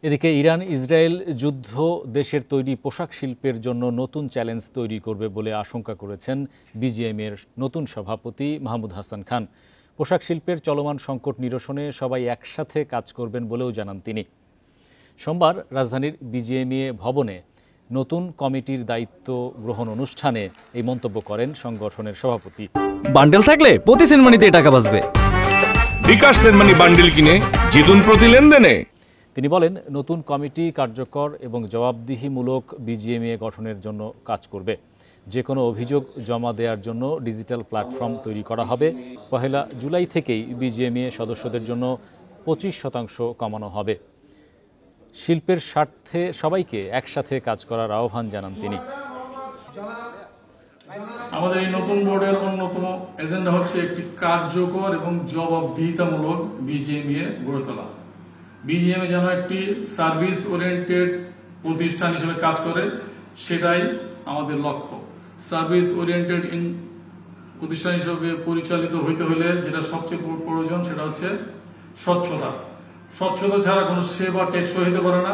এদিকে Iran Israel যুদ্ধ দেশের তৈরি পোশাক শিল্পের জন্য নতুন চ্যালেঞ্জ তৈরি করবে বলে আশঙ্কা করেছেন বিজিএমইএর নতুন সভাপতি মাহমুদ হাসান খান। পোশাক শিল্পের চলমান সংকট নিরসনে সবাই একসাথে কাজ করবেন বলেও জানান তিনি। সোমবার রাজধানীর বিজিএমইএ ভবনে নতুন কমিটির দায়িত্ব গ্রহণ অনুষ্ঠানে এই মন্তব্য করেন সংগঠনের সভাপতি। বান্ডেল থাকলে প্রতি সেনমানিতে টাকা বাঁচবে। বিকাশ সেনমানি বান্ডেল কিনে জিতুন প্রতি লেনদেনে। তিনি বলেন, নতুন কমিটি কার্যকর এবং জবাবদিহিমূলক বিজিএমইএ গঠনের জন্য কাজ করবে। যে কোনো অভিযোগ জমা দেওয়ার জন্য ডিজিটাল প্ল্যাটফর্ম তৈরি করা হবে। 1 জুলাই থেকেই বিজিএমইএ সদস্যদের জন্য 25% কমানো হবে। শিল্পের স্বার্থে সবাইকে একসাথে কাজ করার আহ্বান জানান তিনি। আমাদের এই নতুন বোর্ডের অন্যতম এজেন্ডা হচ্ছে একটি কার্যকর এবং জবাবদিহিতামূলক বিজিএমইএ গড়ে তোলা। বিজিএমইএ যেন একটি সার্ভিস ওরিয়েন্টেড প্রতিষ্ঠান হিসেবে কাজ করে, সেটাই আমাদের লক্ষ্য। সার্ভিস ওরিয়েন্টেড প্রতিষ্ঠান হিসেবে পরিচালিত হইতে হলে যেটা সবচেয়ে প্রয়োজন সেটা হচ্ছে স্বচ্ছতা। স্বচ্ছতা ছাড়া কোনো সেবা টেকসই হতে পারে না।